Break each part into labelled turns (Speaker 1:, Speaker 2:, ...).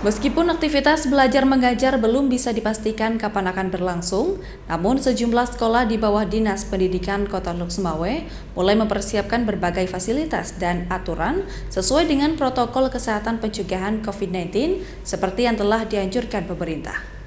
Speaker 1: Meskipun aktivitas belajar mengajar belum bisa dipastikan kapan akan berlangsung, namun sejumlah sekolah di bawah Dinas Pendidikan Kota Lhokseumawe mulai mempersiapkan berbagai fasilitas dan aturan sesuai dengan protokol kesehatan pencegahan COVID-19 seperti yang telah dianjurkan pemerintah.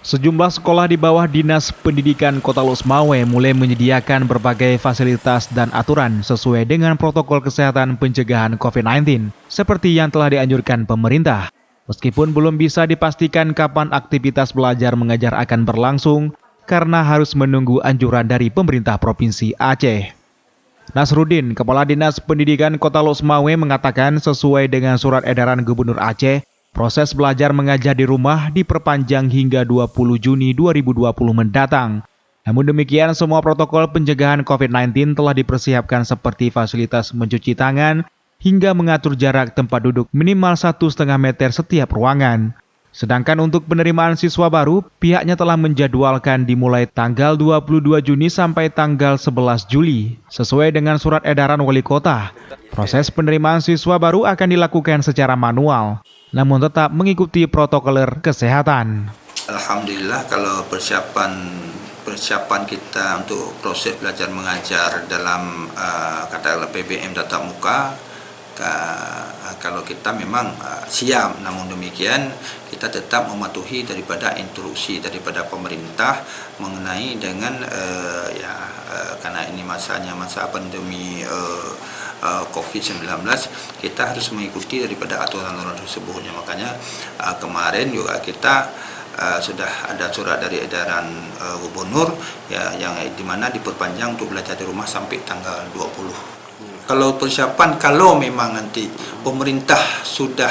Speaker 2: Sejumlah sekolah di bawah Dinas Pendidikan Kota Lhokseumawe mulai menyediakan berbagai fasilitas dan aturan sesuai dengan protokol kesehatan pencegahan COVID-19, seperti yang telah dianjurkan pemerintah. Meskipun belum bisa dipastikan kapan aktivitas belajar mengajar akan berlangsung, karena harus menunggu anjuran dari pemerintah Provinsi Aceh. Nasruddin, Kepala Dinas Pendidikan Kota Lhokseumawe mengatakan sesuai dengan surat edaran Gubernur Aceh, proses belajar mengajar di rumah diperpanjang hingga 20 Juni 2020 mendatang. Namun demikian, semua protokol pencegahan COVID-19 telah dipersiapkan seperti fasilitas mencuci tangan hingga mengatur jarak tempat duduk minimal 1,5 meter setiap ruangan. Sedangkan untuk penerimaan siswa baru, pihaknya telah menjadwalkan dimulai tanggal 22 Juni sampai tanggal 11 Juli, sesuai dengan surat edaran Wali Kota. Proses penerimaan siswa baru akan dilakukan secara manual, namun tetap mengikuti protokol kesehatan.
Speaker 3: Alhamdulillah kalau persiapan kita untuk proses belajar mengajar dalam katakanlah PBM tatap muka, kalau kita memang siap, namun demikian kita tetap mematuhi daripada instruksi daripada pemerintah mengenai dengan karena ini masa pandemi COVID-19, kita harus mengikuti daripada aturan-aturan tersebut. Makanya kemarin juga kita sudah ada surat dari edaran gubernur yang dimana diperpanjang untuk belajar di rumah sampai tanggal 20. Kalau persiapan, kalau memang nanti pemerintah sudah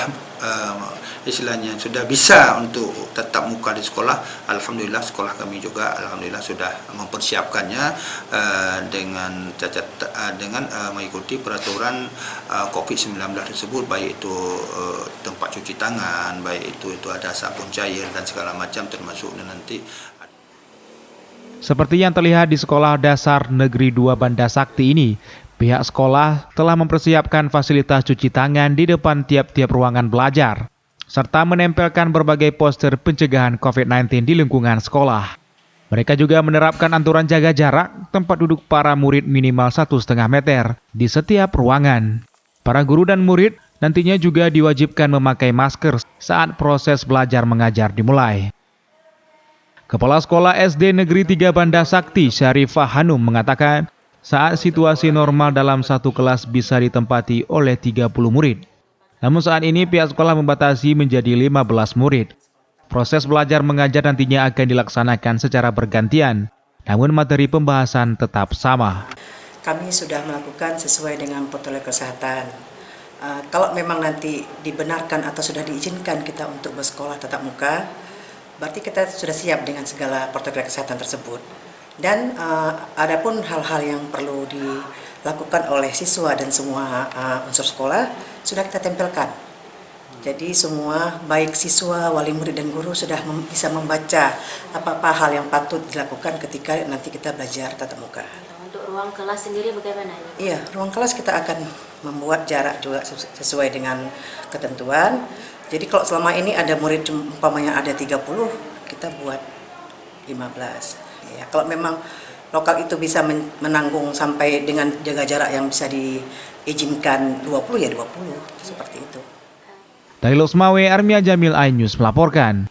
Speaker 3: istilahnya sudah bisa untuk tatap muka di sekolah, alhamdulillah sekolah kami juga alhamdulillah sudah mempersiapkannya dengan mengikuti peraturan COVID-19 tersebut, baik itu tempat cuci tangan, baik itu ada sabun cair dan segala macam, termasuk nanti.
Speaker 2: Seperti yang terlihat di Sekolah Dasar Negeri 2 Banda Sakti ini, pihak sekolah telah mempersiapkan fasilitas cuci tangan di depan tiap-tiap ruangan belajar, serta menempelkan berbagai poster pencegahan COVID-19 di lingkungan sekolah. Mereka juga menerapkan aturan jaga jarak tempat duduk para murid minimal 1,5 meter di setiap ruangan. Para guru dan murid nantinya juga diwajibkan memakai masker saat proses belajar mengajar dimulai. Kepala Sekolah SD Negeri 3 Banda Sakti, Syarifah Hanum, mengatakan saat situasi normal dalam satu kelas bisa ditempati oleh 30 murid. Namun saat ini pihak sekolah membatasi menjadi 15 murid. Proses belajar mengajar nantinya akan dilaksanakan secara bergantian, namun materi pembahasan tetap sama.
Speaker 4: Kami sudah melakukan sesuai dengan protokol kesehatan. Kalau memang nanti dibenarkan atau sudah diizinkan kita untuk bersekolah tatap muka, berarti kita sudah siap dengan segala protokol kesehatan tersebut. Dan adapun hal-hal yang perlu dilakukan oleh siswa dan semua unsur sekolah sudah kita tempelkan. Jadi semua baik siswa, wali murid dan guru sudah bisa membaca apa-apa hal yang patut dilakukan ketika nanti kita belajar tatap muka.
Speaker 5: Untuk ruang kelas sendiri bagaimana?
Speaker 4: Iya, ruang kelas kita akan membuat jarak juga sesuai dengan ketentuan. Jadi kalau selama ini ada murid umpamanya ada 30, kita buat 15. Ya, kalau memang lokal itu bisa menanggung sampai dengan jaga jarak yang bisa diizinkan 20 ya 20, seperti itu.
Speaker 2: Dari Lhokseumawe, Armia Jamil, iNews melaporkan.